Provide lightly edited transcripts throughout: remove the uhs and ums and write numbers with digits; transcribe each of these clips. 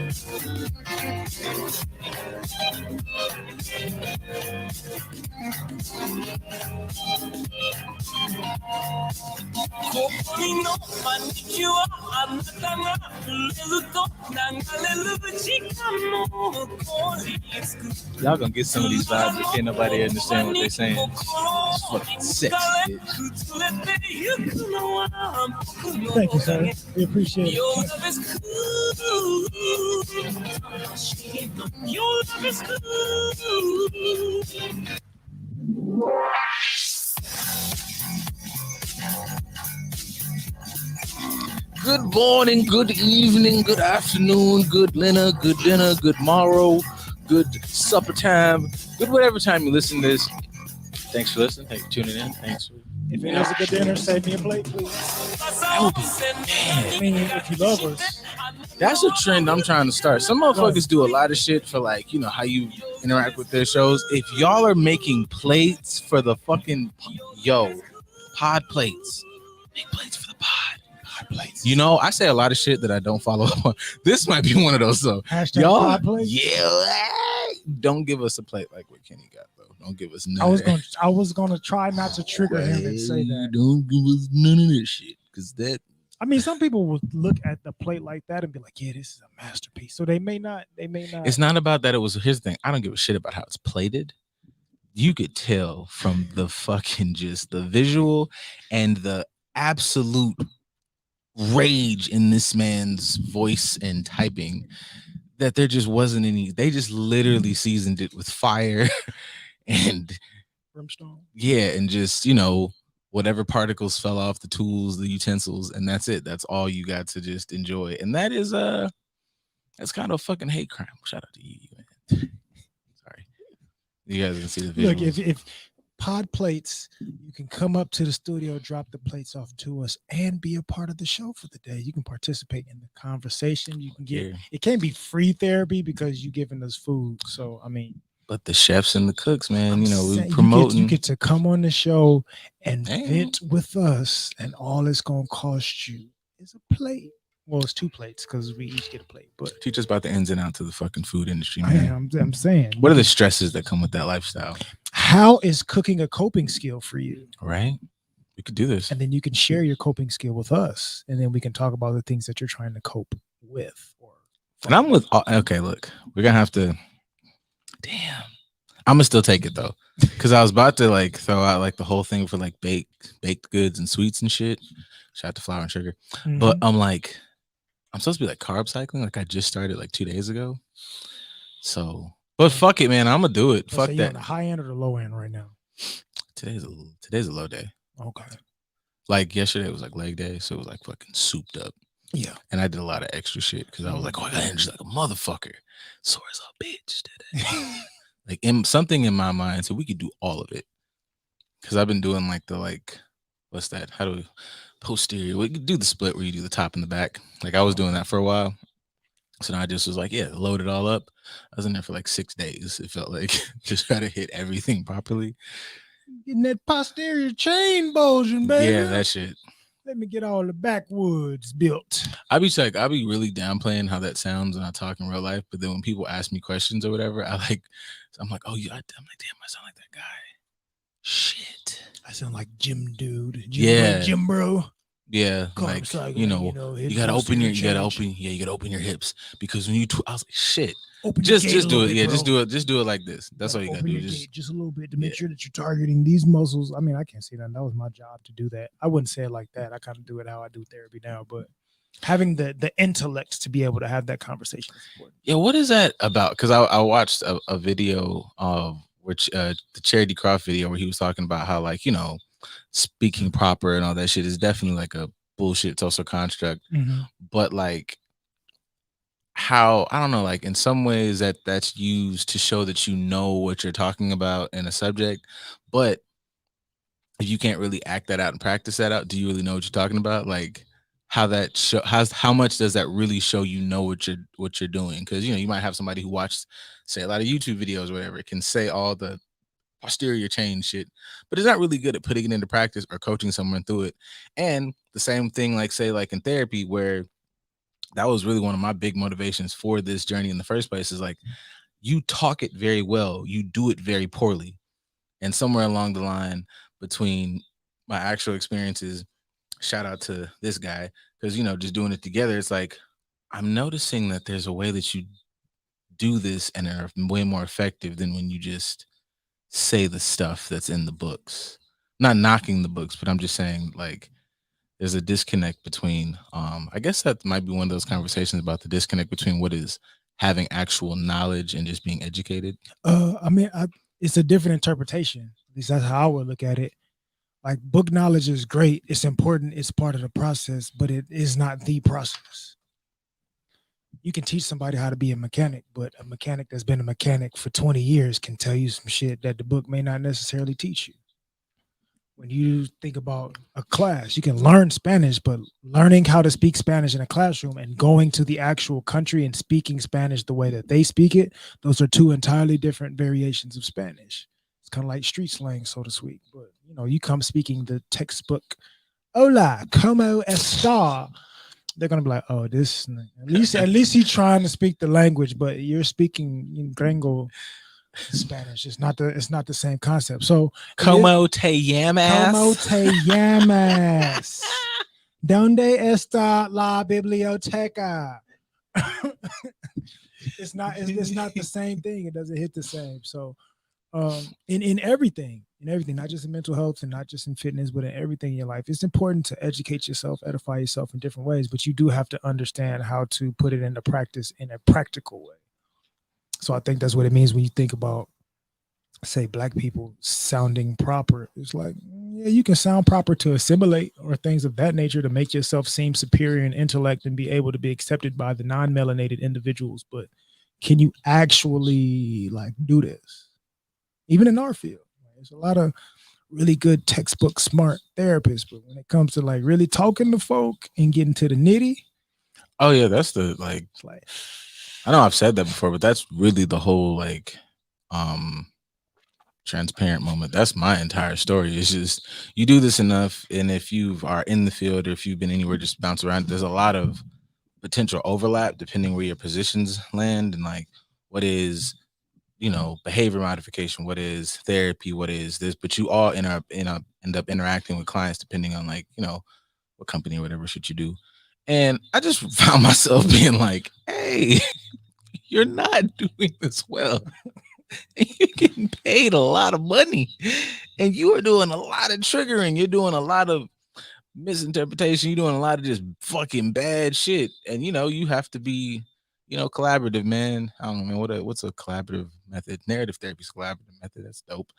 Y'all gonna get some of these vibes, but can't nobody understand what they're saying. It's fucking sexy, bitch. Thank you, sir. We appreciate it. Good morning, good evening, good afternoon, good dinner, good morrow, good supper time, good whatever time you listen to this. Thanks for listening. Thanks for tuning in. Thanks for. If it is a good dinner, save me a plate, please. I mean, if you love us. That's a trend I'm trying to start. Some motherfuckers do a lot of shit for, like, you know, how you interact with their shows. If y'all are making plates for the fucking pod plates, make plates for the pod. Plates. You know, I say a lot of shit that I don't follow up on. This might be one of those though. Hashtag y'all, pod plates. Yeah, don't give us a plate like what Kenny got though. Don't give us none. I was gonna try not to trigger him and say that. Don't give us none of this shit, because that. I mean, some people would look at the plate like that and be like, "Yeah, this is a masterpiece." So they may not. It's not about that. Here's the thing. I don't give a shit about how it's plated. You could tell from the fucking just the visual and the absolute rage in this man's voice and typing that there just wasn't any. They just literally seasoned it with fire and brimstone. Yeah, and just, you know, whatever particles fell off the tools, the utensils, and that's it. That's all you got to just enjoy. And that is that's kind of a fucking hate crime. Shout out to you, man. Sorry, you guys can see the visuals. Look, if pod plates, you can come up to the studio, drop the plates off to us, and be a part of the show for the day. You can participate in the conversation. You can get it can't be free therapy because you're giving us food. So I mean, but the chefs and the cooks, man, you know, we promoting. You get to come on the show and vent with us, and all it's gonna cost you is a plate. Well, it's 2 plates because we each get a plate. But teach us about the ins and outs of the fucking food industry, man. I'm saying. What are the stresses that come with that lifestyle? How is cooking a coping skill for you? Right. We could do this. And then you can share your coping skill with us. And then we can talk about the things that you're trying to cope with. And I'm with, okay, look, we're going to have to, damn. I'm going to still take it though. Because I was about to like throw out like the whole thing for like baked goods and sweets and shit. Shout out to flour and sugar. Mm-hmm. But I'm like, I'm supposed to be like carb cycling. Like I just started like 2 days ago. So, but fuck it, man. I'm gonna do it. Fuck that. You're on the high end or the low end right now? Today's a low day. Okay. Like yesterday was like leg day, so it was like fucking souped up. Yeah. And I did a lot of extra shit because I was like, oh, I got energy like a motherfucker. Sore as a bitch today. Like something in my mind, so we could do all of it. Because I've been doing like what's that? How do we posterior? We could do the split where you do the top and the back. Like I was doing that for a while. So now I just was like, yeah, load it all up. I was in there for like 6 days. It felt like just try to hit everything properly. Getting that posterior chain bulging, baby. Yeah, that shit. Let me get all the backwoods built. I be really downplaying how that sounds when I talk in real life. But then when people ask me questions or whatever, I'm like, oh yeah, I'm like, damn, I sound like that guy. Shit. I sound like Jim Dude. Jim Bro. Yeah, like you gotta open your hips because when you I was like, shit. Just do it. Yeah, just do it like this. That's all you gotta do. Just a little bit to make sure that you're targeting these muscles. I mean, I can't say that. That was my job to do that. I wouldn't say it like that. I kind of do it how I do therapy now, but having the intellect to be able to have that conversation is important. Yeah, what is that about? Because I watched a video of the Charity Croft video where he was talking about how, like, you know, speaking proper and all that shit is definitely like a bullshit social construct. Mm-hmm. But like how, I don't know, like in some ways that's used to show that you know what you're talking about in a subject, but if you can't really act that out and practice that out, do you really know what you're talking about? Like how much does that really show you know what you're doing? Because, you know, you might have somebody who watched, say, a lot of YouTube videos or whatever, it can say all the posterior chain shit, but is not really good at putting it into practice or coaching someone through it. And the same thing, like say, like in therapy, where that was really one of my big motivations for this journey in the first place. Is like, you talk it very well, you do it very poorly. And somewhere along the line between my actual experiences, shout out to this guy, because just doing it together, it's like I'm noticing that there's a way that you do this and are way more effective than when you just say the stuff that's in the books. Not knocking the books, but I'm just saying, like, there's a disconnect between I guess that might be one of those conversations about the disconnect between what is having actual knowledge and just being educated. I mean, it's a different interpretation. At least that's how I would look at it. Like, book knowledge is great. It's important. It's part of the process, but it is not the process. You can teach somebody how to be a mechanic, but a mechanic that's been a mechanic for 20 years can tell you some shit that the book may not necessarily teach you. When you think about a class, you can learn Spanish, but learning how to speak Spanish in a classroom and going to the actual country and speaking Spanish the way that they speak it, those are two entirely different variations of Spanish. It's kind of like street slang, so to speak. But you come speaking the textbook, "Hola, como está?" They're gonna be like, "Oh, this." At least he's trying to speak the language, but you're speaking in Gringo Spanish. It's not the same concept. So Como te llamas? Como te llamas? ¿Dónde está la biblioteca? It's not the same thing. It doesn't hit the same. So in everything, not just in mental health and not just in fitness, but in everything in your life, it's important to educate yourself, edify yourself in different ways, but you do have to understand how to put it into practice in a practical way. So I think that's what it means when you think about, say, Black people sounding proper. It's like, yeah, you can sound proper to assimilate or things of that nature to make yourself seem superior in intellect and be able to be accepted by the non-melanated individuals. But can you actually like do this? Even in our field, there's a lot of really good textbook smart therapists, but when it comes to like really talking to folk and getting to the nitty, oh yeah, that's the it's like, I know I've said that before, but that's really the whole like transparent moment. That's my entire story. It's just you do this enough, and if you are in the field or if you've been anywhere, just bounce around. There's a lot of potential overlap depending where your positions land and like what is behavior modification, what is therapy, what is this, but you all end up interacting with clients depending on like what company or whatever shit you do. And I just found myself being like, hey, you're not doing this well. And you're getting paid a lot of money. And you are doing a lot of triggering. You're doing a lot of misinterpretation. You're doing a lot of just fucking bad shit. And you have to be, collaborative, man. I don't know, man. What's a collaborative method? Narrative therapy is a collaborative method. That's dope.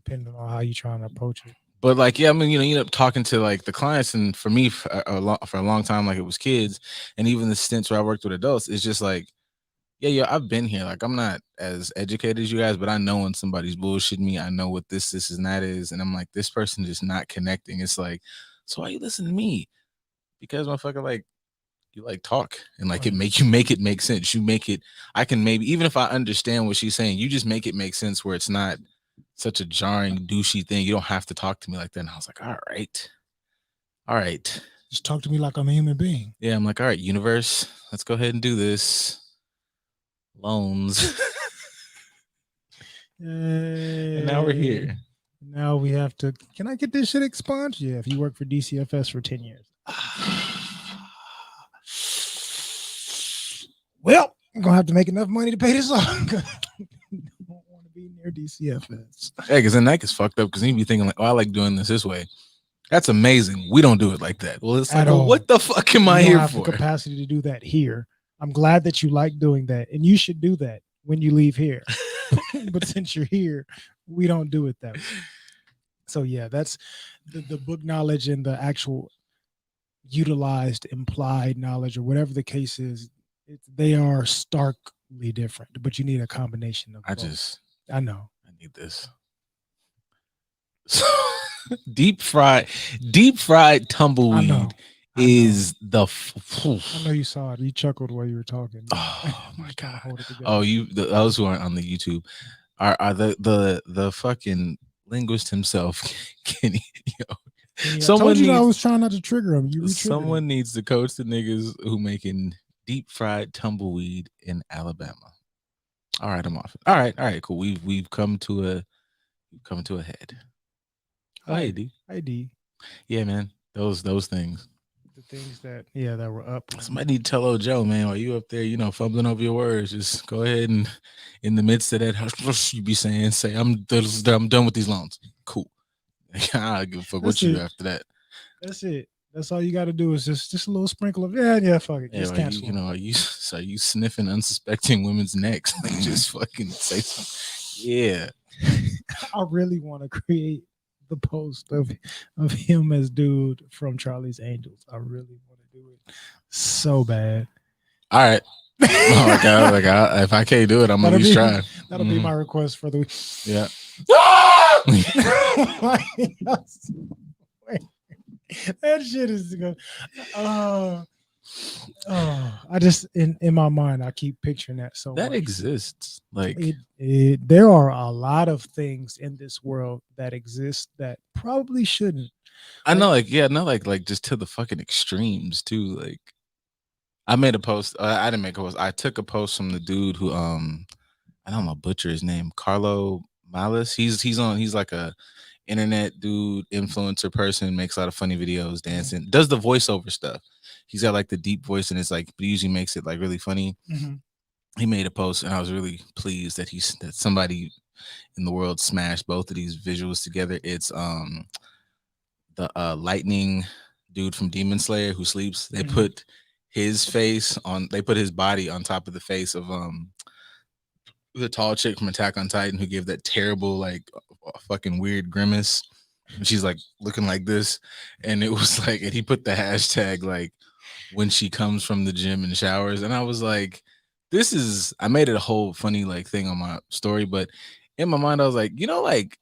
depending on how you're trying to approach it. But like, yeah, I mean, you end up talking to like the clients, and for me, for a long time, like it was kids, and even the stints where I worked with adults, it's just like, yeah, I've been here. Like, I'm not as educated as you guys, but I know when somebody's bullshitting me. I know what this and that is, and I'm like, this person is not connecting. It's like, so why you listen to me? Because motherfucker, like, you like talk and like it make it make sense. You make it. I can maybe even if I understand what she's saying, you just make it make sense where it's not such a jarring, douchey thing. You don't have to talk to me like that. And I was like, all right. Just talk to me like I'm a human being. Yeah, I'm like, all right, universe, let's go ahead and do this. Loans. And now we're here. Now we have to. Can I get this shit expunged? Yeah, if you work for DCFS for 10 years. Well, I'm gonna have to make enough money to pay this off. I don't want to be near DCFS. Yeah, because then that gets fucked up because you be thinking like, oh, I like doing this way. That's amazing. We don't do it like that. Well, it's like, well, what the fuck am I here have for? The capacity to do that here. I'm glad that you like doing that, and you should do that when you leave here. But since you're here, we don't do it that way. So yeah, that's the book knowledge and the actual utilized implied knowledge or whatever the case is. They are starkly different, but you need a combination of both. I know. I need this. Deep fried tumbleweed is the. I know you saw it. You chuckled while you were talking. Oh my god! Oh, those who aren't on the YouTube are the fucking linguist himself, Kenny. Yeah, I told Someone you that I needs was trying not to trigger him. You re-triggered someone him. needs to coach the niggas who making deep fried tumbleweed in Alabama. All right, I'm off. All right, cool. We've come to a head. Oh hey Hi, D. hi D. Yeah, man. Those things. The things that were up. Somebody need to tell old Joe, man, while you up there, fumbling over your words, just go ahead and in the midst of that you be saying, say, I'm done with these loans. Cool. I don't give a fuck That's what you do it. after that. That's it. That's all you got to do is just a little sprinkle of yeah, fuck it, Yeah, just like you, cancel them. are you so you sniffing unsuspecting women's necks? Like just fucking say something. Yeah. I really want to create the post of him as dude from Charlie's Angels. I really want to do it so bad. All right. Oh my god! Like if I can't do it, I'm gonna at least try. That'll be my request for the week. Yeah. That shit is good. I just in my mind I keep picturing that so that much. exists. Like there are a lot of things in this world that exist that probably shouldn't. I know, like yeah, not like just to the fucking extremes too. Like I made a post. I didn't make a post. I took a post from the dude who I don't know butcher his name, Carlo Malice. He's like a internet dude, influencer person, makes a lot of funny videos, dancing, does the voiceover stuff. He's got like the deep voice and it's like, but he usually makes it like really funny. He made a post and I was really pleased that that somebody in the world smashed both of these visuals together. It's the lightning dude from Demon Slayer who sleeps. They put his face on, they put his body on top of the face of the tall chick from Attack on Titan who gave that terrible like fucking weird grimace. And she's like looking like this, and it was like, and he put the hashtag like when she comes from the gym and showers, and I was like, this is. I made it a whole funny like thing on my story, but in my mind I was like, like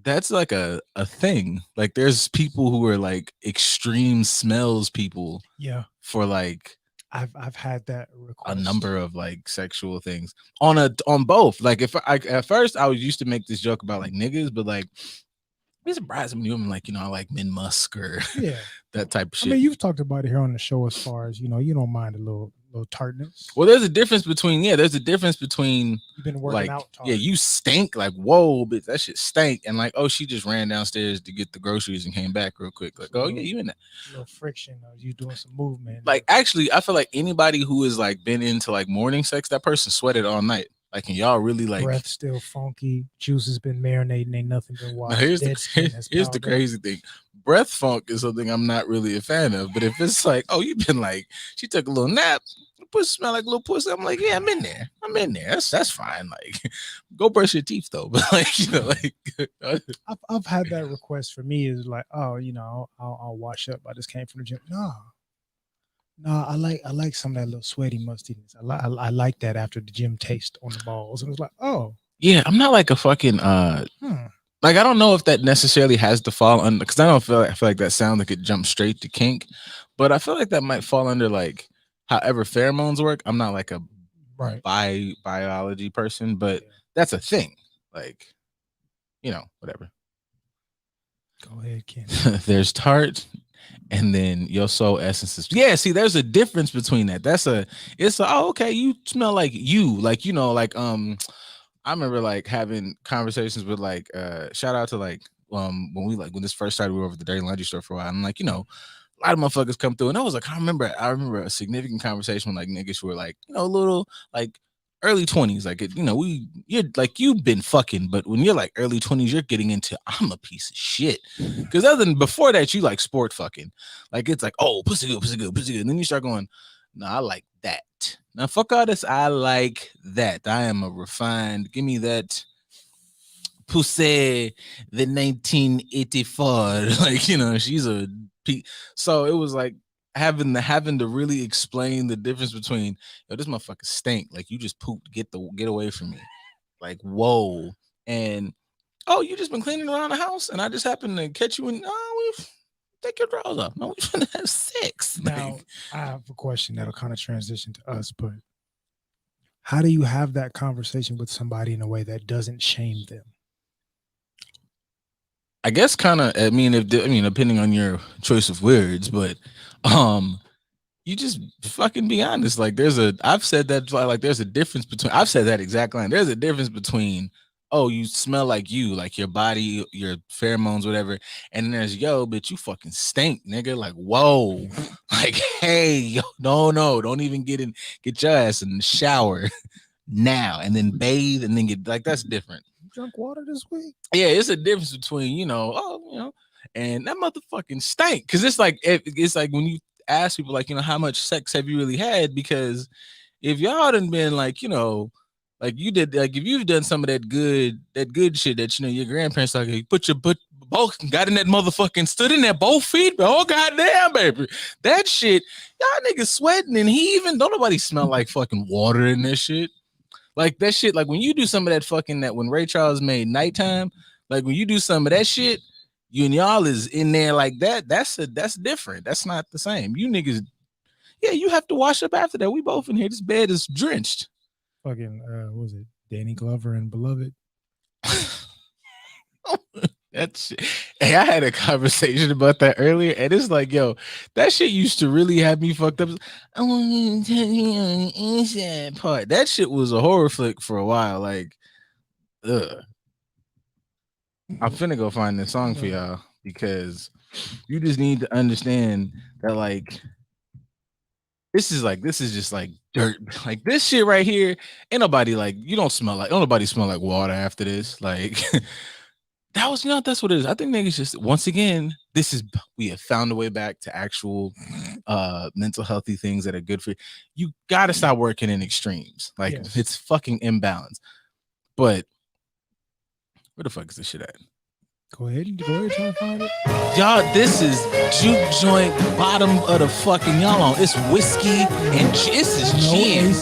that's like a thing. Like there's people who are like extreme smells people. Yeah. For like I've had that request. A number of like sexual things on both. Like if I at first I was used to make this joke about like niggas, but like be surprised when I'm like, I like Men Musk or that type of shit. I mean, you've talked about it here on the show as far as you don't mind a little tartness. Well, there's a difference between you've been working like, out. Yeah, you stink like whoa, bitch, that shit stank, and like, oh, she just ran downstairs to get the groceries and came back real quick. Like, oh yeah, you in that little friction, you doing some movement. Like, actually, I feel like anybody who has like been into like morning sex, that person sweated all night. Like, and y'all really like breath still funky, juice has been marinating, ain't nothing been washed. Here's the crazy thing. Breath funk is something I'm not really a fan of. But if it's like, oh, you've been like, she took a little nap, pussy smell like a little pussy. I'm like, yeah, I'm in there. That's fine. Like, go brush your teeth though. But like, I've had that request for me is like, oh, I'll wash up. I just came from the gym. No, I like some of that little sweaty mustiness. I like that after the gym taste on the balls. And it's like, oh. Yeah, I'm not like a fucking like I don't know if that necessarily has to fall under, because I feel like that sounds like it jumps straight to kink, but I feel like that might fall under like however pheromones work. I'm not like a biology person, but that's a thing. Like, whatever. Go ahead, Ken. There's tart, and then your soul essences. Yeah, see, there's a difference between that. Oh, okay, you smell like I remember like having conversations with like shout out to like when this first started, we were over at the Dirty Laundry store for a while, and like, a lot of motherfuckers come through, and I was like, I remember a significant conversation with like niggas who were like, a little like early 20s, like you're like, you've been fucking, but when you're like early 20s, you're getting into I'm a piece of shit. Because other than before that, you like sport fucking. Like it's like, oh, pussy good, pussy good, pussy good. And then you start going, no, I like that. Now fuck all this. I like that. I am a refined. Give me that pussy, the 1984. Like, she's a so it was like having to really explain the difference between, yo, this motherfucker stink. Like, you just pooped. Get away from me. Like, whoa. And oh, you just been cleaning around the house, and I just happened to catch you, and we take your drawers off. No, we shouldn't have sex. Now, I have a question that'll kind of transition to us, but how do you have that conversation with somebody in a way that doesn't shame them? I guess kind of. I mean, depending on your choice of words, but you just fucking be honest. Like, I've said that, like, there's a difference between. I've said that exact line. There's a difference between, oh, you smell like your body, your pheromones, whatever, and then there's, yo, bitch, you fucking stink, nigga. Like, whoa, like, hey, yo, no, don't even get your ass in the shower now, and then bathe, and then get like, that's different. You drunk water this week? Yeah, it's a difference between, and that motherfucking stank. Cause it's like when you ask people, like, how much sex have you really had? Because if y'all done been like, like you did, like if you've done some of that good shit that your grandparents like, hey, put both got in that motherfucking stood in there both feet, oh goddamn baby. That shit, y'all niggas sweating and heaving. Don't nobody smell like fucking water in this shit. Like that shit, like when you do some of that fucking that when Ray Charles made Nighttime, like when you do some of that shit, you and y'all is in there like that. That's different. That's not the same. You niggas, yeah, you have to wash up after that. We both in here. This bed is drenched. Fucking what was it? Danny Glover and Beloved. That's hey, I had a conversation about that earlier, and it's like, yo, that shit used to really have me fucked up. I want you to touch me on the inside part. That shit was a horror flick for a while. Like, ugh. I'm finna go find this song for y'all because you just need to understand that, like, this is just like dirt. Like this shit right here, ain't nobody like you don't nobody smell like water after this. Like that was that's what it is. I think niggas just once again, we have found a way back to actual mental healthy things that are good for you. You gotta stop working in extremes. Like it's fucking imbalance. But where the fuck is this shit at? Go ahead, try to find it. Y'all, this is juke joint bottom of the fucking y'all on. It's whiskey and this is gin.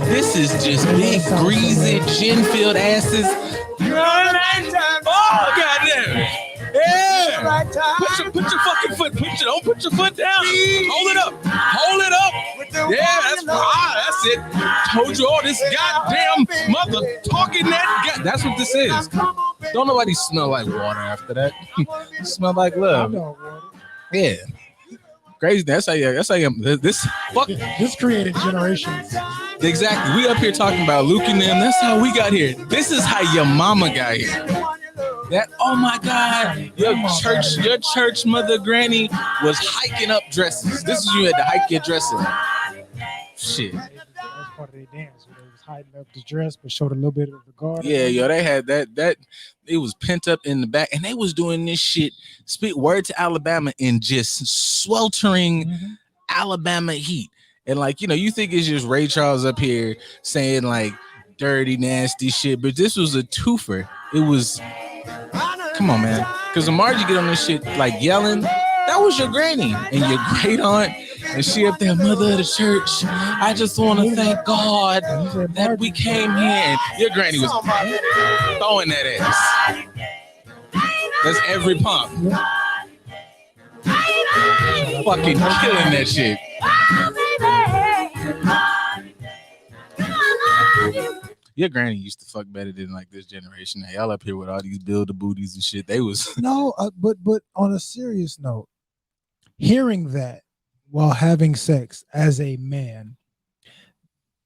This is just big greasy gin filled asses. Oh goddamn! Yeah. Put your fucking foot. Don't put your foot down. Hold it up. Hold it up. Yeah, that's it. Told you all this goddamn mother talking that. That's what this is. Don't nobody smell like water after that. Smell like love. Yeah. Crazy. That's how you. This fuck. This created generations. Exactly. We up here talking about Luke and them. That's how we got here. This is how your mama got here. That, oh my God, your church mother granny was hiking up dresses. This is you had to hike your dresses. Shit. That was part of their dance where they was hiding up the dress but showed a little bit of the garter. Yeah, yo, they had that it was pent up in the back, and they was doing this shit. Speak word to Alabama in just sweltering Alabama heat. And like, you think it's just Ray Charles up here saying like dirty, nasty shit, but this was a twofer. It was, come on, man. Because when Margie get on this shit like yelling, that was your granny and your great aunt, and she up there, mother of the church. I just want to thank God that we came here. And your granny was throwing that ass. That's every pump. Fucking killing that shit. Your granny used to fuck better than like this generation. Now, y'all up here with all these builder booties and shit. They was no, but on a serious note, hearing that while having sex as a man,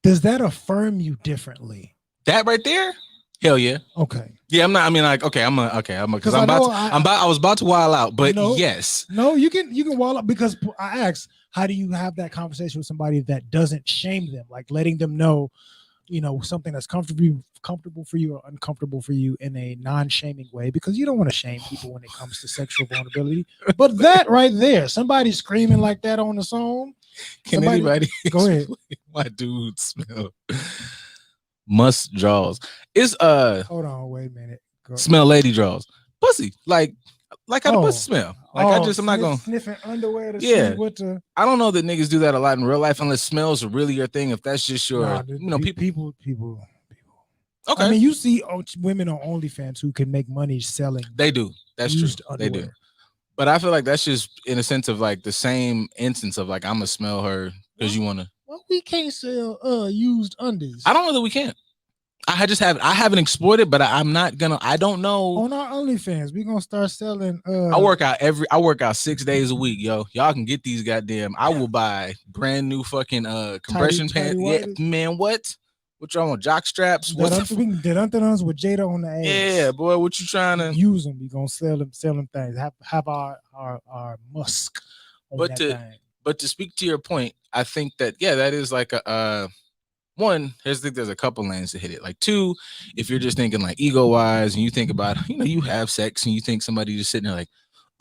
does that affirm you differently? That right there? Hell yeah. Okay. Yeah, I'm not. I mean, like, okay, I'm because I was about to wild out, but yes. No, you can wild out because I asked, how do you have that conversation with somebody that doesn't shame them, like letting them know, something that's comfortable for you or uncomfortable for you in a non-shaming way, because you don't want to shame people when it comes to sexual vulnerability. But that right there, somebody screaming like that on the song. Can anybody go ahead? My dude smell must draws. It's hold on, wait a minute. Smell lady draws. Pussy. Like how the pussy smell. Like I'm not gonna sniffing underwear to yeah. With the... I don't know that niggas do that a lot in real life unless smells are really your thing. If that's just your people. Okay. I mean, you see women on OnlyFans who can make money selling. They do. That's true. Underwear. They do. But I feel like that's just in a sense of like the same instance of like I'm gonna smell her because you wanna. Well, we can't sell used undies. I don't know that we can't. I haven't explored it, but I'm not gonna. I don't know. On our OnlyFans, we're gonna start selling. I work out 6 days a week, yo. Y'all can get these goddamn. I will buy brand new fucking compression pants. Yeah, man, what? What y'all want? Jock straps? We can the ones with JADA on the ass. Yeah, boy, what you trying to use them? We gonna sell them things. Have our musk on but that to thing. but to speak to your point, I think that that is like a one, there's a couple lanes to hit it. Like two, if you're just thinking like ego wise and you think about, you have sex and you think somebody just sitting there like,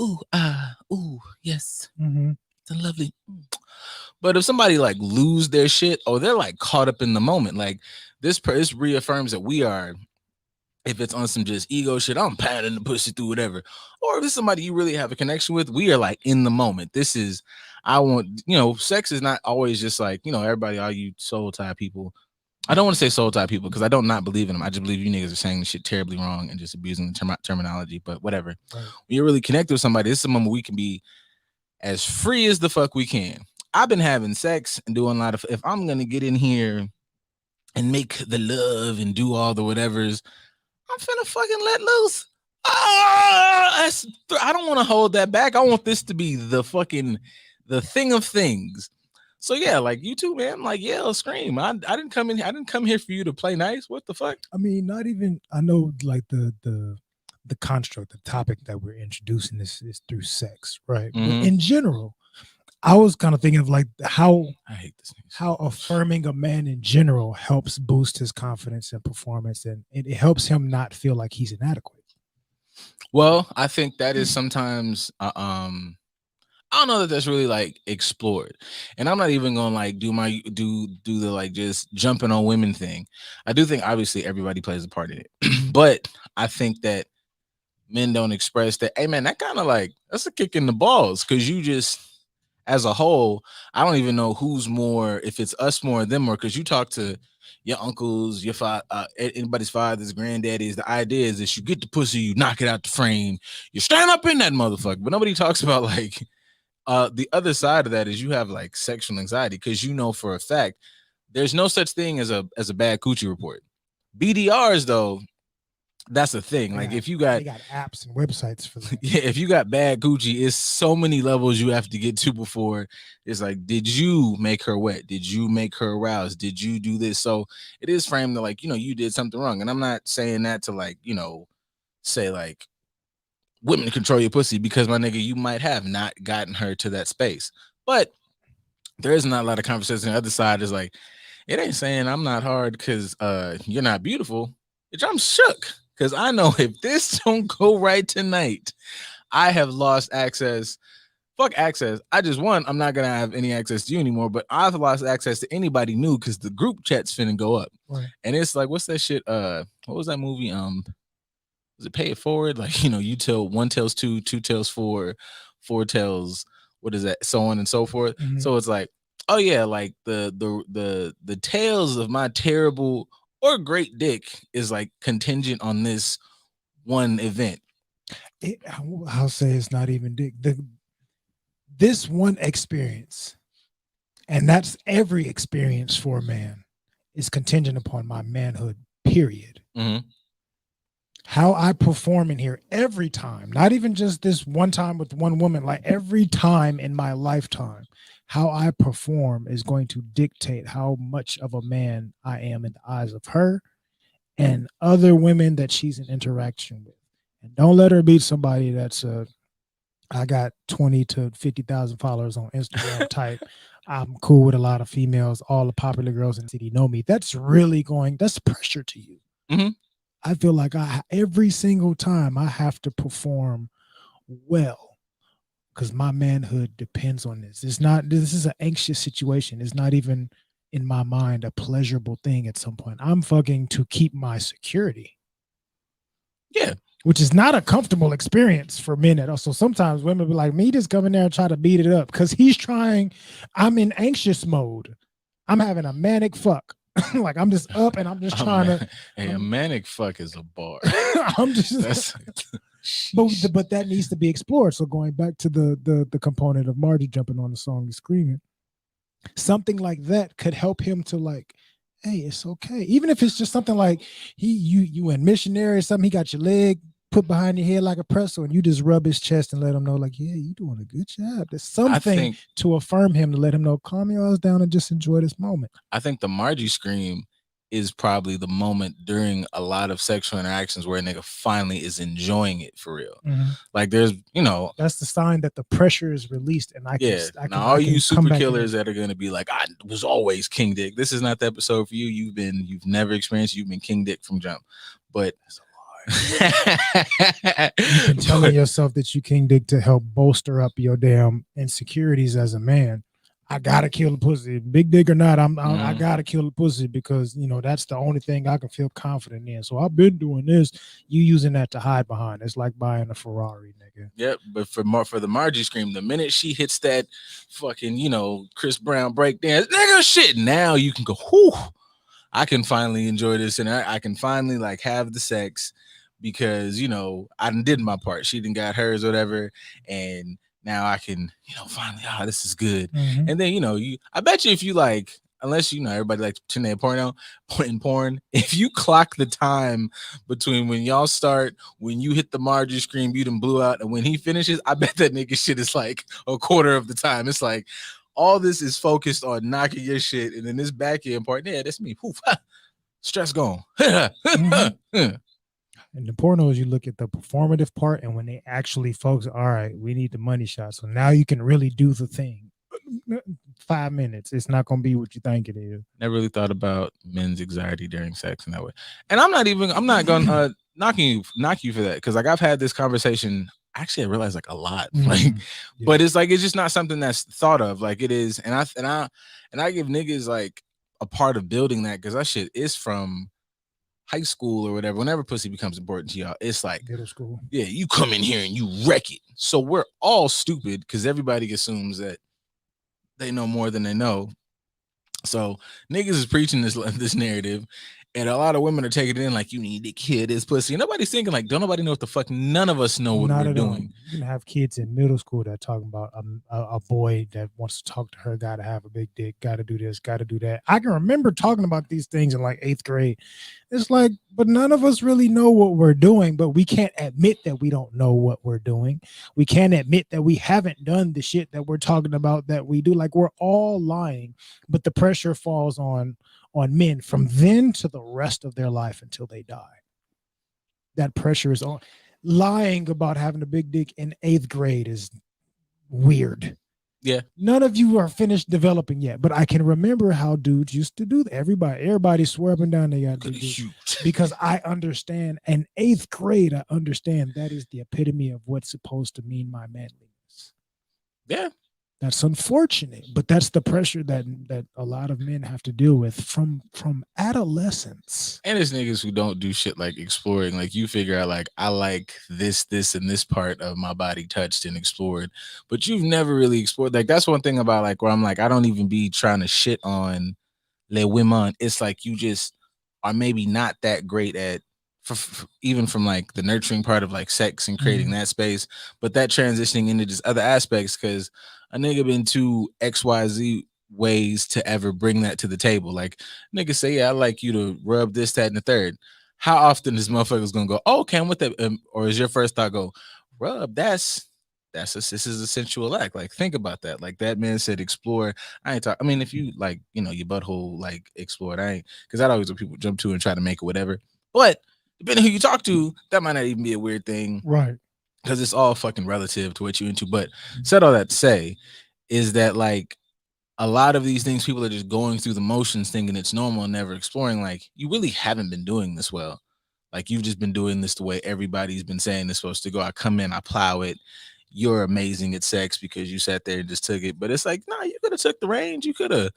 ooh, yes, it's a lovely. But if somebody like lose their shit or they're like caught up in the moment, like this reaffirms that we are, if it's on some just ego shit, I'm patting the pussy through whatever. Or if it's somebody you really have a connection with, we are like in the moment. This is, I want, sex is not always just like, everybody, all you soul tie people. I don't want to say soul tie people because I don't not believe in them. I just believe you niggas are saying this shit terribly wrong and just abusing the terminology, but whatever. Right. When you're really connected with somebody, this is a moment we can be as free as the fuck we can. I've been having sex and doing a lot of, if I'm going to get in here and make the love and do all the whatevers, I'm finna fucking let loose. I don't want to hold that back. I want this to be the thing of things. So yeah, like you too, man. Like yell, scream. I didn't come in. I didn't come here for you to play nice. What the fuck? I mean, not even. I know, like the construct, the topic that we're introducing is through sex, right? But in general, I was kind of thinking of like how I hate this. How affirming a man in general helps boost his confidence and performance, and it helps him not feel like he's inadequate. Well, I think that is sometimes I don't know that that's really like explored, and I'm not even gonna like do the like just jumping on women thing. I do think obviously everybody plays a part in it, but I think that men don't express that. Hey man, that kind of like that's a kick in the balls because you just as a whole, I don't even know who's more, if it's us more or them more, because you talk to your uncles, your father, anybody's fathers, granddaddies. The idea is that you get the pussy, you knock it out the frame, you stand up in that motherfucker. But nobody talks about like the other side of that is you have like sexual anxiety because for a fact there's no such thing as a bad coochie report. BDRs though, that's a thing. Like if you got apps and websites for that. Yeah, if you got bad Gucci, it's so many levels you have to get to before it's like, did you make her wet? Did you make her aroused? Did you do this? So it is framed to like, you did something wrong. And I'm not saying that to like, say like women control your pussy because my nigga, you might have not gotten her to that space. But there is not a lot of conversation. The other side is like, it ain't saying I'm not hard because you're not beautiful. Bitch, I'm shook. Because I know if this don't go right tonight, I have lost access. Fuck access. I'm not going to have any access to you anymore, but I've lost access to anybody new because the group chat's finna go up. Right. And it's like, what's that shit? What was that movie? Was it Pay It Forward? Like, you tell one tells two, two tells four, four tells, what is that? So on and so forth. Mm-hmm. So it's like, oh yeah, like the tales of my terrible or great dick is like contingent on this one event. I'll say it's not even dick. This one experience, and that's every experience for a man, is contingent upon my manhood, period. Mm-hmm. How I perform in here every time, not even just this one time with one woman, like every time in my lifetime, how I perform is going to dictate how much of a man I am in the eyes of her and other women that she's in interaction with. And don't let her be somebody that's I got 20 to 50,000 followers on Instagram type. I'm cool with a lot of females. All the popular girls in the city know me. That's pressure to you. Mm-hmm. I feel like every single time I have to perform well because my manhood depends on this. This is an anxious situation. It's not even in my mind a pleasurable thing at some point. I'm fucking to keep my security. Yeah. Which is not a comfortable experience for men at all. So sometimes women be like, me just come in there and try to beat it up because I'm in anxious mode. I'm having a manic fuck. Like I'm just up and I'm just trying to. Hey, a manic fuck is a bar. I'm just. but that needs to be explored. So going back to the component of Margie jumping on the song and screaming, something like that could help him to like, hey, it's okay. Even if it's just something like you in missionary or something, he got your leg put behind your head like a pretzel, and you just rub his chest and let him know, like, yeah, you doing a good job. There's something to affirm him, to let him know, calm your ass down and just enjoy this moment. I think the Margie scream is probably the moment during a lot of sexual interactions where a nigga finally is enjoying it for real. Like there's, that's the sign that the pressure is released, and I can. All you super killers that are gonna be like, I was always king dick. This is not the episode for you. You've never experienced. You've been king dick from jump, but. You've been telling yourself that you king dick to help bolster up your damn insecurities as a man. I gotta kill the pussy, big dick or not. I gotta kill the pussy because that's the only thing I can feel confident in. So I've been doing this. You using that to hide behind. It's like buying a Ferrari, nigga. Yep, but for the Margie scream, the minute she hits that fucking Chris Brown breakdance, nigga, shit. Now you can go, whew. I can finally enjoy this, and I can finally like have the sex because I did my part. She didn't got hers or whatever, and now I can finally, this is good. And then I bet you if you like, unless everybody likes pretend porno in porn, if you clock the time between when y'all start, when you hit the Margie scream, you done blew out, and when he finishes, I bet that nigga shit is like a quarter of the time. It's like all this is focused on knocking your shit, and then this back end part, yeah, that's me. Poof, stress gone. And the pornos, you look at the performative part, and when they actually focus, all right, we need the money shot. So now you can really do the thing. 5 minutes. It's not going to be what you think it is. Never really thought about men's anxiety during sex in that way. And I'm not going to knock you for that. Cause like I've had this conversation. Actually, I realized like a lot, but it's like, it's just not something that's thought of like it is. And I give niggas like a part of building that. Cause that shit is from high school or whatever. Whenever pussy becomes important to y'all, it's like middle school. Yeah, you come in here and you wreck it. So we're all stupid because everybody assumes that they know more than they know. So niggas is preaching this narrative, and a lot of women are taking it in like, you need to kill this pussy. Nobody's thinking like, don't nobody know what the fuck. None of us know what we're doing. You can have kids in middle school that talking about a boy that wants to talk to her, got to have a big dick, got to do this, got to do that. I can remember talking about these things in like 8th grade. It's like, but none of us really know what we're doing, but we can't admit that we don't know what we're doing. We can't admit that we haven't done the shit that we're talking about that we do. Like we're all lying, but the pressure falls on men from then to the rest of their life until they die. That pressure is on. Lying about having a big dick in 8th grade is weird. Yeah. None of you are finished developing yet, but I can remember how dudes used to do that. Everybody swore up and down they got big dick because I understand. In 8th grade, I understand that is the epitome of what's supposed to mean my manliness. Yeah. That's unfortunate, but that's the pressure that a lot of men have to deal with from adolescence. And it's niggas who don't do shit like exploring. Like you figure out like, I like this, and this part of my body touched and explored, but you've never really explored. Like that's one thing about like where I'm like, I don't even be trying to shit on les women. It's like you just are maybe not that great at even from like the nurturing part of like sex and creating that space, but that transitioning into just other aspects, because a nigga been too XYZ ways to ever bring that to the table. Like nigga say, yeah, I like you to rub this, that, and the third. How often is motherfuckers gonna go, oh, okay, I'm with that, or is your first thought go, rub? This is a sensual act. Like think about that. Like that man said, explore. I ain't talk. I mean, if you like, your butthole like explored, I ain't, because that always what people jump to and try to make it whatever. But depending who you talk to, that might not even be a weird thing, right? Because it's all fucking relative to what you into. But said all that to say is that like a lot of these things, people are just going through the motions thinking it's normal and never exploring. Like you really haven't been doing this well. Like you've just been doing this the way everybody's been saying it's supposed to go. I come in, I plow it. You're amazing at sex because you sat there and just took it. But it's like, nah, you could have took the range. You could have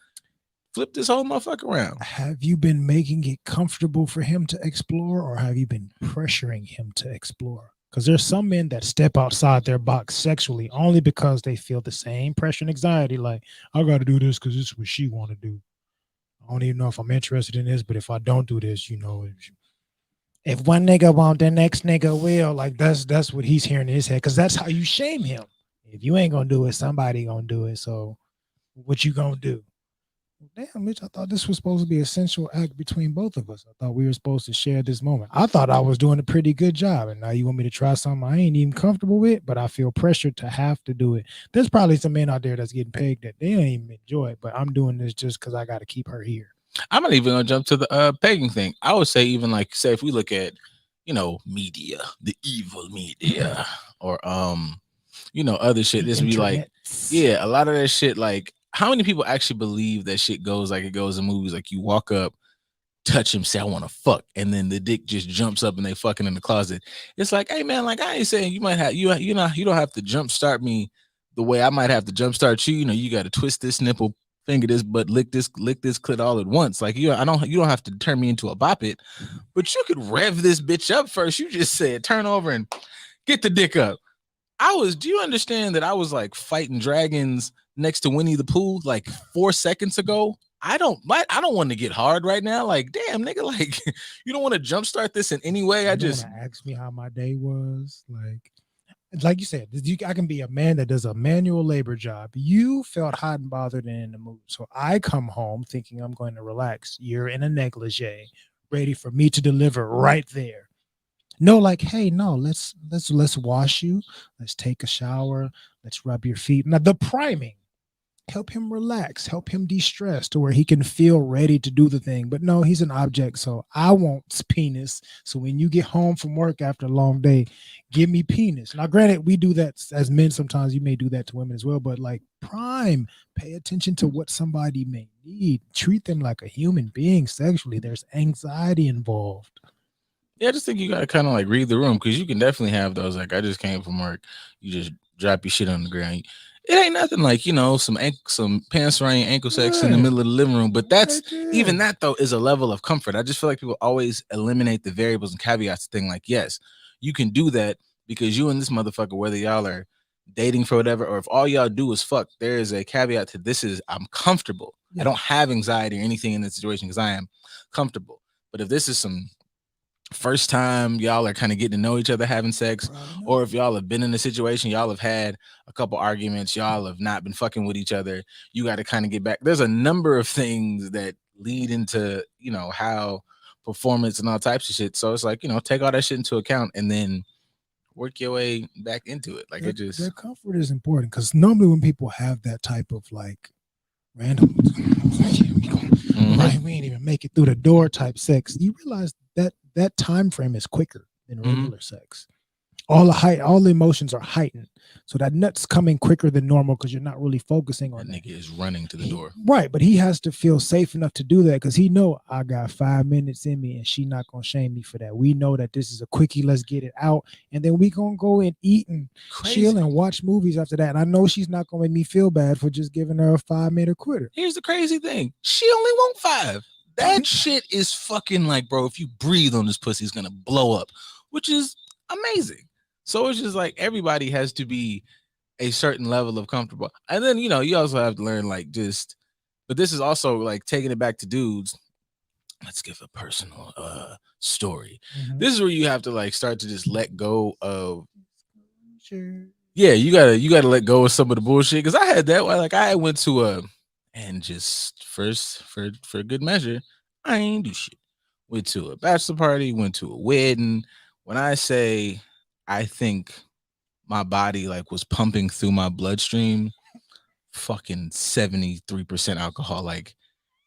flipped this whole motherfucker around. Have you been making it comfortable for him to explore, or have you been pressuring him to explore? Because there's some men that step outside their box sexually only because they feel the same pressure and anxiety. Like, I got to do this because this is what she want to do. I don't even know if I'm interested in this, but if I don't do this, if one nigga won't, the next nigga will. Like that's what he's hearing in his head, because that's how you shame him. If you ain't gonna do it, somebody gonna do it. So what you gonna do? Damn, Mitch, I thought this was supposed to be a sensual act between both of us. I thought we were supposed to share this moment. I thought I was doing a pretty good job. And now you want me to try something I ain't even comfortable with, but I feel pressured to have to do it. There's probably some men out there that's getting pegged that they don't even enjoy it, but I'm doing this just because I got to keep her here. I'm not even gonna jump to the pegging thing. I would say even like say if we look at, media, the evil media, or other shit. The This would be like, internets. yeah, a lot of that shit. Like, how many people actually believe that shit goes like it goes in movies? Like you walk up, touch him, say I want to fuck, and then the dick just jumps up and they fucking in the closet. It's like, hey man, like I ain't saying you might have you don't have to jump start me the way I might have to jump start you. You got to twist this nipple, finger this, but lick this clit all at once. Like you don't have to turn me into a bop it, but you could rev this bitch up first. You just said turn over and get the dick up. Do you understand that I was like fighting dragons next to Winnie the Pooh like 4 seconds ago? I don't want to get hard right now. Like, damn, nigga, like you don't want to jumpstart this in any way. You don't want to ask me how my day was. Like you said, I can be a man that does a manual labor job. You felt hot and bothered and in the mood. So I come home thinking I'm going to relax. You're in a negligee, ready for me to deliver right there. No, like, hey, no, let's wash you. Let's take a shower. Let's rub your feet. Now the priming, help him relax, help him de-stress to where he can feel ready to do the thing. But no, he's an object. So I want penis. So when you get home from work after a long day, give me penis. Now, granted, we do that as men. Sometimes you may do that to women as well, but like prime, pay attention to what somebody may need. Treat them like a human being sexually. There's anxiety involved. Yeah, I just think you gotta kind of like read the room because you can definitely have those. Like, I just came from work, you just drop your shit on the ground. It ain't nothing like some pants around your ankle sex in the middle of the living room. But that's even that though is a level of comfort. I just feel like people always eliminate the variables and caveats thing. Like, yes, you can do that because you and this motherfucker, whether y'all are dating for whatever, or if all y'all do is fuck, there is a caveat to this is I'm comfortable. I don't have anxiety or anything in this situation because I am comfortable. But if this is some first time y'all are kind of getting to know each other having sex, or if y'all have been in a situation, y'all have had a couple arguments, y'all have not been fucking with each other, you got to kind of get back. There's a number of things that lead into how performance and all types of shit. So it's like, take all that shit into account and then work your way back into it. Like their comfort is important because normally when people have that type of like random right, we ain't even make it through the door type sex, you realize that time frame is quicker than regular sex. All the emotions are heightened, so that nut's coming quicker than normal because you're not really focusing on that. Nigga is running to the door, right? But he has to feel safe enough to do that because he know I got 5 minutes in me, and she not gonna shame me for that. We know that this is a quickie. Let's get it out, and then we gonna go and eat and chill and watch movies after that. And I know she's not gonna make me feel bad for just giving her a 5-minute quitter. Here's the crazy thing: she only want 5. That shit is fucking like, bro, if you breathe on this pussy, it's gonna blow up, which is amazing. So it's just like everybody has to be a certain level of comfortable. And then, you also have to learn like but this is also like taking it back to dudes. Let's give a personal story. This is where you have to like start to just let go of yeah, you gotta let go of some of the bullshit. Cause I had that. Like I went to and just first for good measure, I ain't do shit. Went to a bachelor party, went to a wedding. When I say I think my body like was pumping through my bloodstream, fucking 73% alcohol. Like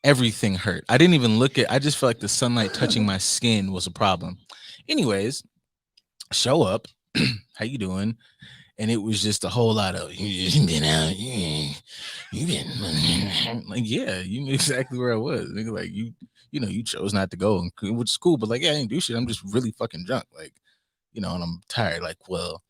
everything hurt. I didn't even I just felt like the sunlight touching my skin was a problem. Anyways, show up. How you doing? And it was just a whole lot of you been out, you been like, yeah, you knew exactly where I was. Nigga, like you chose not to go, which is cool, but like, yeah, I didn't do shit. I'm just really fucking drunk, like, and I'm tired. Like, well,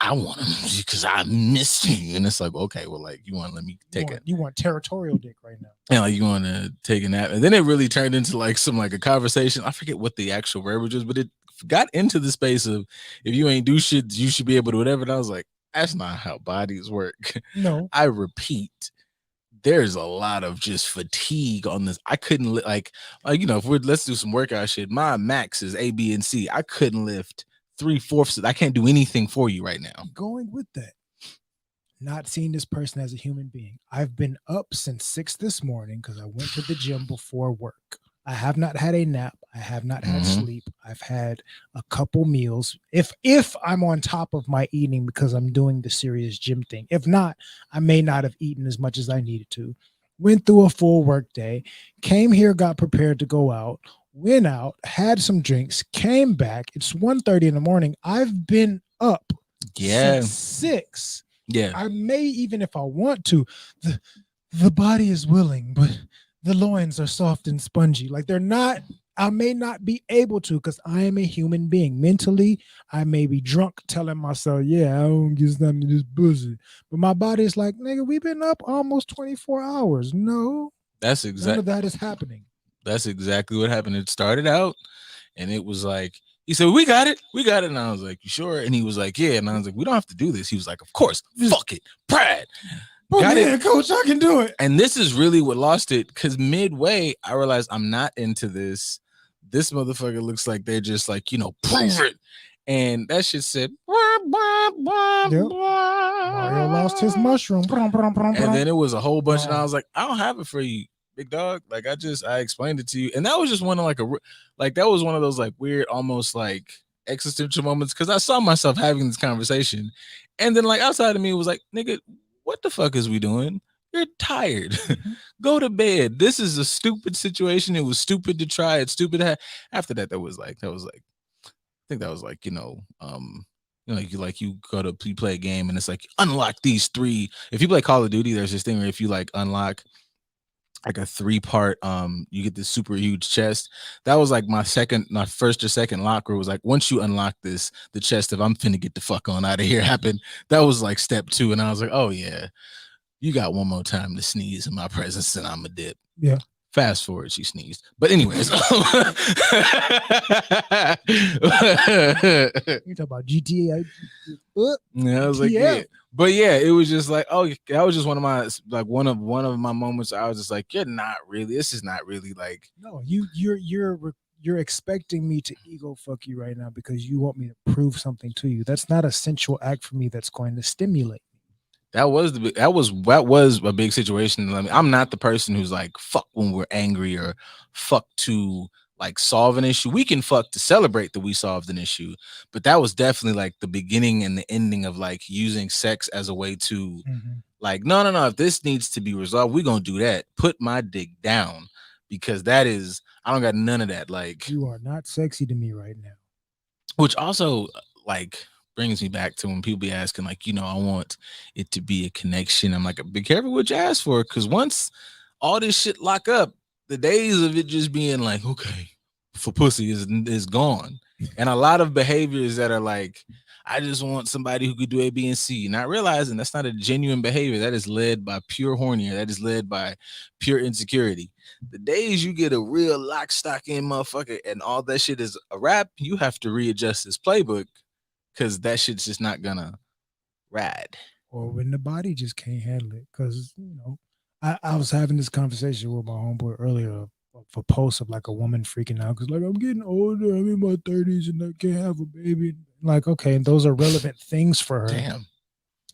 I want him because I miss you, and it's like, okay, well, like, you want to let me take it? You want territorial dick right now? Yeah, like you want to take a nap, and then it really turned into like a conversation. I forget what the actual verbiage was, but it got into the space of if you ain't do shit, you should be able to whatever. And I was like, that's not how bodies work. No, I repeat, there's a lot of just fatigue on this. I couldn't like if let's do some workout shit. My max is A, B, and C. I couldn't lift 3/4. I can't do anything for you right now. Going with that, not seeing this person as a human being. I've been up since 6 this morning because I went to the gym before work. I have not had a nap. I have not had Mm-hmm. sleep. I've had a couple meals. If I'm on top of my eating because I'm doing the serious gym thing. If not, I may not have eaten as much as I needed to. Went through a full work day, came here, got prepared to go out, went out, had some drinks, came back. It's 1:30 in the morning. I've been up Yeah. since 6. Yeah. I may, even if I want to, the the body is willing, but the loins are soft and spongy. Like they're not, I may not be able to because I am a human being. Mentally, I may be drunk telling myself, yeah, I don't get nothing to this pussy. But my body is like, nigga, we've been up almost 24 hours. No, That's none exact. of that is happening. That's exactly what happened. It started out, and it was like he said, "We got it, we got it." And I was like, "You sure?" And he was like, "Yeah." And I was like, "We don't have to do this." He was like, "Of course, fuck it, Brad, got it." Coach, I can do it. And this is really what lost it, because midway, I realized I'm not into this. This motherfucker looks like they're just like, prove it. And that shit said, Yep. Mario lost his mushroom. and then it was a whole bunch, and I Wow. was like, I don't have it for you, big dog. Like I explained it to you, and that was just one of like that was one of those like weird, almost like existential moments, because I saw myself having this conversation, and then like outside of me was like, nigga, what the fuck is we doing? You're tired. Mhm. Go to bed. This is a stupid situation. It was stupid to try. It's stupid to have. After that, I think that was like, you go to you play a game and it's like unlock these three. If you play Call of Duty, there's this thing where if you like unlock like a 3-part, you get this super huge chest. That was like my first or second lock, where it was like, once you unlock this, the chest of I'm finna get the fuck on out of here happened. That was like step 2, and I was like, oh yeah, you got one more time to sneeze in my presence and I'm a dip. Yeah. Fast forward, she sneezed. But anyways, You talk about GTA. yeah, I was like, yeah. But yeah, it was just like, oh, that was just one of my moments. I was just like, you're not really. This is not really like. No, you're expecting me to ego fuck you right now because you want me to prove something to you. That's not a sensual act for me that's going to stimulate. That was a big situation. I mean, I'm not the person who's like fuck when we're angry, or fuck to like solve an issue. We can fuck to celebrate that we solved an issue, but that was definitely like the beginning and the ending of like using sex as a way to like, no, no, no. If this needs to be resolved, we're gonna do that. Put my dick down, because that is, I don't got none of that. Like, You are not sexy to me right now. which also like brings me back to when people be asking, like, I want it to be a connection. I'm like, be careful what you ask for, because once all this shit lock up, the days of it just being like, okay, for pussy is gone. And a lot of behaviors that are like, I just want somebody who could do A, B, and C, not realizing that's not a genuine behavior. That is led by pure horny. That is led by pure insecurity. The days you get a real lock, stock in motherfucker and all that shit is a wrap, you have to readjust this playbook, because that shit's just not gonna ride. Or when the body just can't handle it. Because, I was having this conversation with my homeboy earlier of a post of like a woman freaking out because, like, I'm getting older, I'm in my 30s and I can't have a baby. Like, okay, and those are relevant things for her. Damn.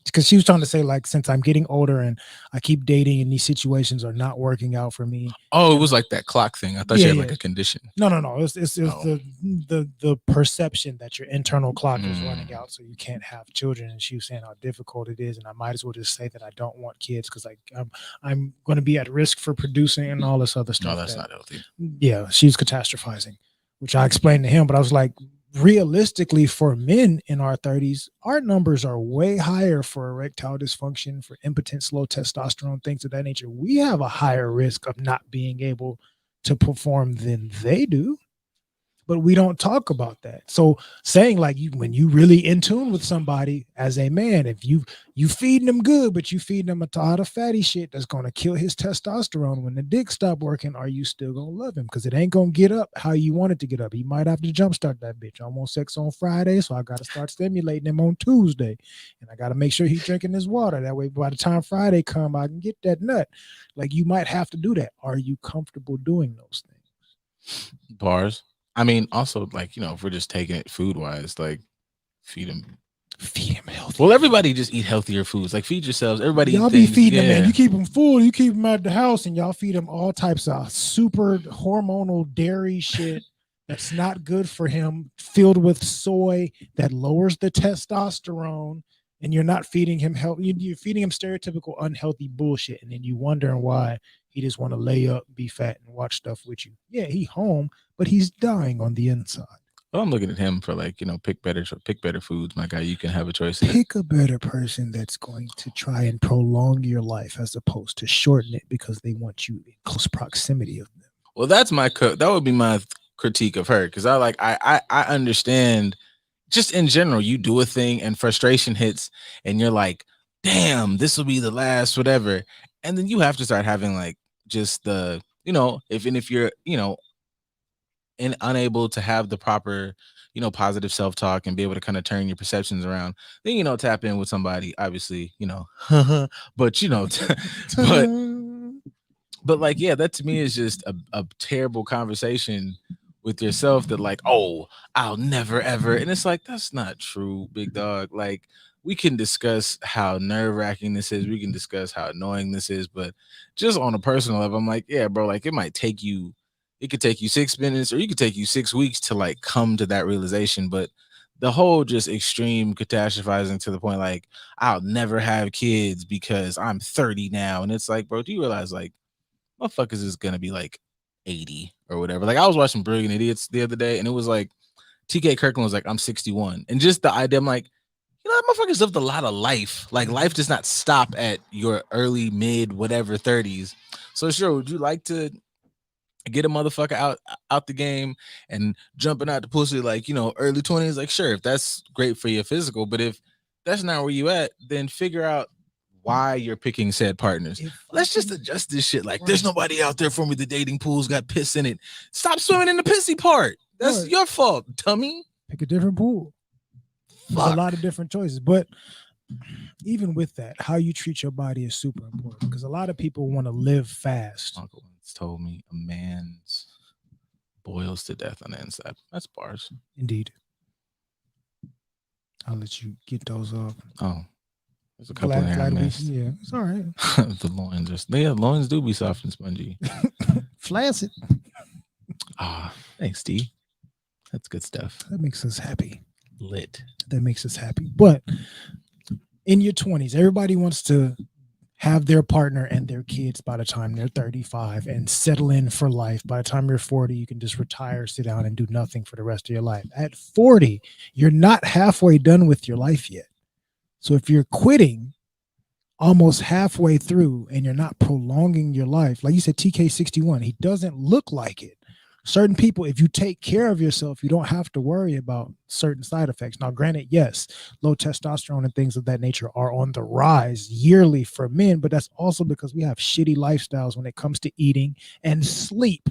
Because she was trying to say, like, since I'm getting older and I keep dating and these situations are not working out for me. Oh, it was like that clock thing. I thought you had like a condition. No. It's Oh. the perception that your internal clock is running out, so you can't have children. And she was saying how difficult it is, and I might as well just say that I don't want kids because I'm going to be at risk for producing and all this other stuff. No, that's not healthy. Yeah, she was catastrophizing, which I explained to him, but I was like, realistically, for men in our 30s, our numbers are way higher for erectile dysfunction, for impotence, low testosterone, things of that nature. We have a higher risk of not being able to perform than they do, but we don't talk about that. So saying like, when you really in tune with somebody as a man, if you feeding them good, but you feeding them a lot of fatty shit that's going to kill his testosterone, when the dick stop working, are you still going to love him? Because it ain't going to get up how you want it to get up. He might have to jumpstart that bitch. I want sex on Friday, so I got to start stimulating him on Tuesday, and I got to make sure he's drinking his water. That way, by the time Friday come, I can get that nut. Like, you might have to do that. Are you comfortable doing those things? Bars. I mean, also, like, if we're just taking it food wise, like, feed them Feed him healthy. Well, everybody just eat healthier foods. Like feed yourselves. Everybody Y'all eat be things. feeding them, man. Yeah. You keep them full. You keep them at the house, and y'all feed him all types of super hormonal dairy shit that's not good for him, filled with soy that lowers the testosterone. And you're not feeding him health. You're feeding him stereotypical unhealthy bullshit, and then you wondering why he just want to lay up, be fat, and watch stuff with you. Yeah, he home, but he's dying on the inside. Well, I'm looking at him for like, pick better foods, my guy. You can have a choice. Pick a better person that's going to try and prolong your life as opposed to shorten it because they want you in close proximity of them. Well, that's that would be my critique of her, because I understand. Just in general, you do a thing and frustration hits, and you're like, damn, this will be the last, whatever. And then you have to start having like just the, if you're, and unable to have the proper, positive self-talk and be able to kind of turn your perceptions around, then, tap in with somebody, obviously, but, but, but like, yeah, that to me is just a terrible conversation with yourself, that like, oh, I'll never ever. And it's like, that's not true, big dog. Like, we can discuss how nerve-wracking this is, we can discuss how annoying this is, but just on a personal level, I'm like, yeah, bro, like it could take you 6 minutes, or you could take you 6 weeks to like come to that realization. But the whole just extreme catastrophizing to the point like, I'll never have kids because I'm 30 now. And it's like, bro, do you realize like motherfuckers is gonna be like 80 or whatever? Like, I was watching Brilliant Idiots the other day, and it was like TK Kirkland was like, I'm 61. And just the idea, I'm like, that motherfuckers lived a lot of life. Like, life does not stop at your early, mid, whatever 30s. So sure, would you like to get a motherfucker out the game and jumping out the pussy like, early 20s? Like, sure, if that's great for your physical, but if that's not where you at, then figure out why you're picking said partners. Let's just adjust this shit. Like, there's nobody out there for me. The dating pool's got piss in it. Stop swimming in the pissy part. That's your fault, dummy. Pick a different pool. There's a lot of different choices, but even with that, how you treat your body is super important, because a lot of people want to live fast. Uncle once told me a man's boils to death on the inside. That's bars. Indeed. I'll let you get those off. Oh, there's a couple in here I missed. Yeah, it's all right. The loins loins do be soft and spongy. Flaccid. Ah, thanks, D. That's good stuff. That makes us happy. Lit. That makes us happy. But in your 20s, everybody wants to have their partner and their kids by the time they're 35 and settle in for life. By the time you're 40, you can just retire, sit down, and do nothing for the rest of your life. At 40, you're not halfway done with your life yet. So if you're quitting almost halfway through and you're not prolonging your life, like you said, TK61, he doesn't look like it. Certain people, if you take care of yourself, you don't have to worry about certain side effects. Now, granted, yes, low testosterone and things of that nature are on the rise yearly for men, but that's also because we have shitty lifestyles when it comes to eating and sleep,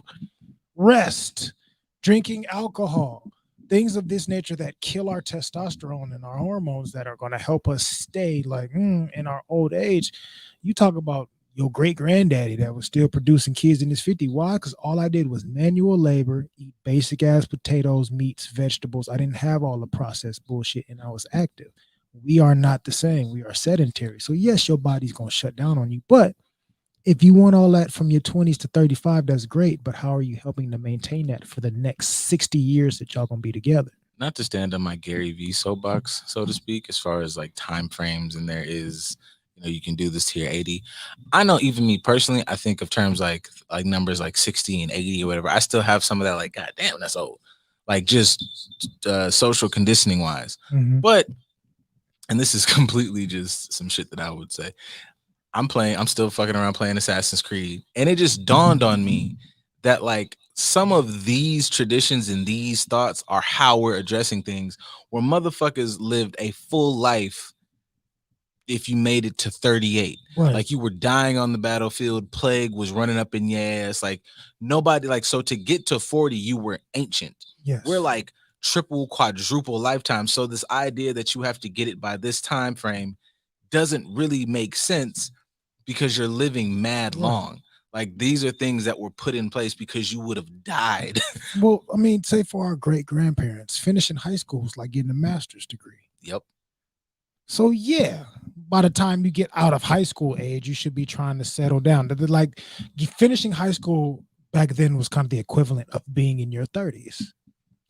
rest, drinking alcohol, things of this nature that kill our testosterone and our hormones that are going to help us stay like in our old age. You talk about your great granddaddy that was still producing kids in his 50s. Why? Because all I did was manual labor, eat basic ass potatoes, meats, vegetables. I didn't have all the processed bullshit, and I was active. We are not the same. We are sedentary. So yes, your body's going to shut down on you. But if you want all that from your 20s to 35, that's great. But how are you helping to maintain that for the next 60 years that y'all going to be together? Not to stand on my Gary V soapbox, so to speak, as far as like time frames, and there is, you can do this to your 80. I know, even me personally, I think of terms like numbers like 60 and 80 or whatever. I still have some of that, like, God damn, that's old. Like, just social conditioning wise. Mm-hmm. But, and this is completely just some shit that I would say, I'm still fucking around playing Assassin's Creed. And it just dawned on me that like some of these traditions and these thoughts are how we're addressing things, where motherfuckers lived a full life if you made it to 38. Right. Like, you were dying on the battlefield, plague was running up in your ass, like nobody, like, so to get to 40, you were ancient. Yes. We're like triple, quadruple lifetime. So this idea that you have to get it by this time frame doesn't really make sense, because you're living mad long. Like, these are things that were put in place because you would have died. Well, I mean, say for our great grandparents, finishing high school was like getting a master's degree. Yep. So yeah, by the time you get out of high school age, you should be trying to settle down. Like finishing high school back then was kind of the equivalent of being in your 30s.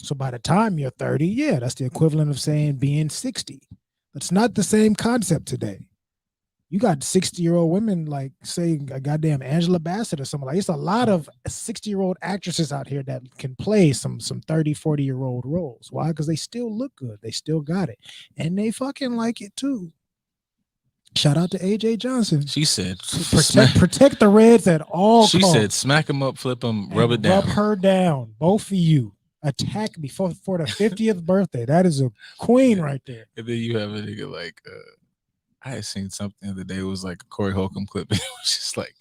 So by the time you're 30, yeah, that's the equivalent of saying being 60. That's not the same concept today. You got 60-year-old women like say a goddamn Angela Bassett or something like. It's a lot of 60-year-old actresses out here that can play some 30, 40-year-old roles. Why? Because they still look good. They still got it. And they fucking like it too. Shout out to AJ Johnson. She said, protect the Reds at all costs. She said, smack them up, flip them, rub it down. Rub her down. Both of you. Attack me for the 50th birthday. That is a queen right there. And then you have a nigga like, I had seen something the other day. It was like a Corey Holcomb clip. It was just like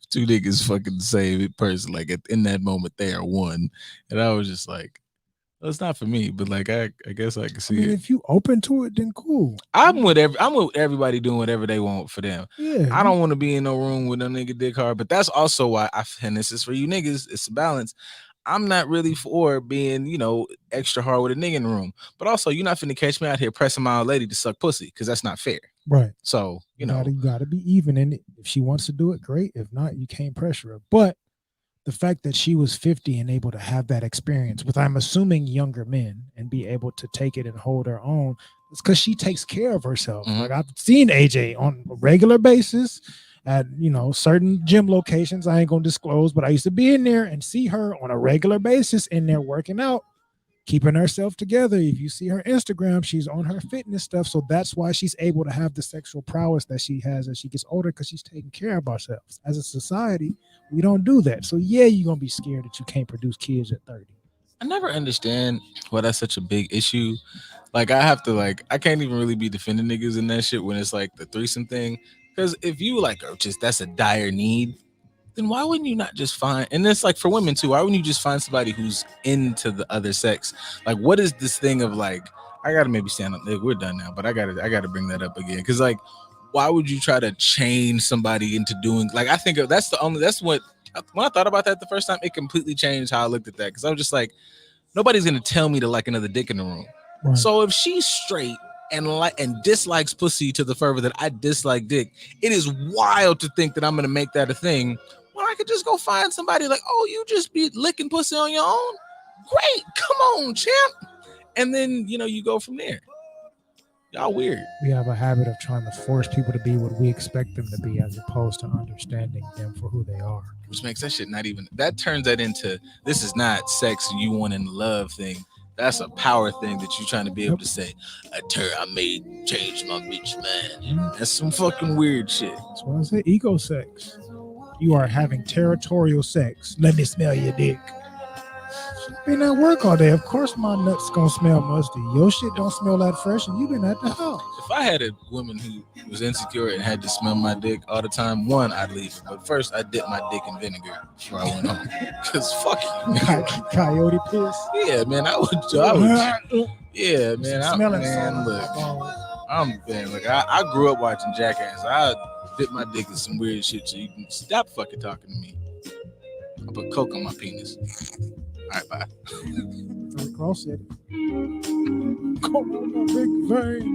two niggas fucking the same person. Like in that moment, they are one. And I was just like, well, it's not for me, but like I guess I can see it. If you open to it, then cool. I'm with everybody doing whatever they want for them. Yeah. I don't want to be in no room with no nigga dick hard, but that's also why and this is for you niggas, it's a balance. I'm not really for being, extra hard with a nigga in the room. But also, you're not finna catch me out here pressing my old lady to suck pussy, because that's not fair. Right. So, you gotta be even in it. If she wants to do it, great. If not, you can't pressure her. But the fact that she was 50 and able to have that experience with, I'm assuming, younger men and be able to take it and hold her own, it's because she takes care of herself. Mm-hmm. Like I've seen AJ on a regular basis at certain gym locations I ain't gonna disclose, but I used to be in there and see her on a regular basis in there working out, keeping herself together. If you see her Instagram, she's on her fitness stuff. So that's why she's able to have the sexual prowess that she has as she gets older, because she's taking care of ourselves. As a society, we don't do that. So yeah, you're gonna be scared that you can't produce kids at 30. I never understand why that's such a big issue. Like I can't even really be defending niggas in that shit when it's like the threesome thing. Because if you that's a dire need, then why wouldn't you not just find, and it's like for women too, why wouldn't you just find somebody who's into the other sex? Like, what is this thing of like, I gotta maybe stand up, we're done now, but I gotta bring that up again. Because like, why would you try to chain somebody into doing, like, I think that's what, when I thought about that the first time, it completely changed how I looked at that. Because I was just like, nobody's gonna tell me to like another dick in the room. Right. So if she's straight and dislikes pussy to the fervor that I dislike dick, it is wild to think that I'm gonna make that a thing when I could just go find somebody like, oh, you just be licking pussy on your own? Great, come on, champ. And then you go from there. Y'all weird. We have a habit of trying to force people to be what we expect them to be, as opposed to understanding them for who they are. Which makes that shit that turns that into, this is not sex you want in love thing. That's a power thing that you're trying to be able to say, I may change my bitch, man. That's some fucking weird shit. That's why I say ego sex. You are having territorial sex. Let me smell your dick. Been at work all day. Of course my nuts gonna smell musty. Your shit don't smell that fresh, and you've been at the house. If I had a woman who was insecure and had to smell my dick all the time, one, I'd leave. But first, I'd dip my dick in vinegar before I went home. Because fuck you. Coyote piss. Yeah, man. I would. Yeah, man. Look, I grew up watching Jackass. I dip my dick in some weird shit, so you can stop fucking talking to me. I put coke on my penis. All right, bye. Rick Ross said it. Coke on my big vein.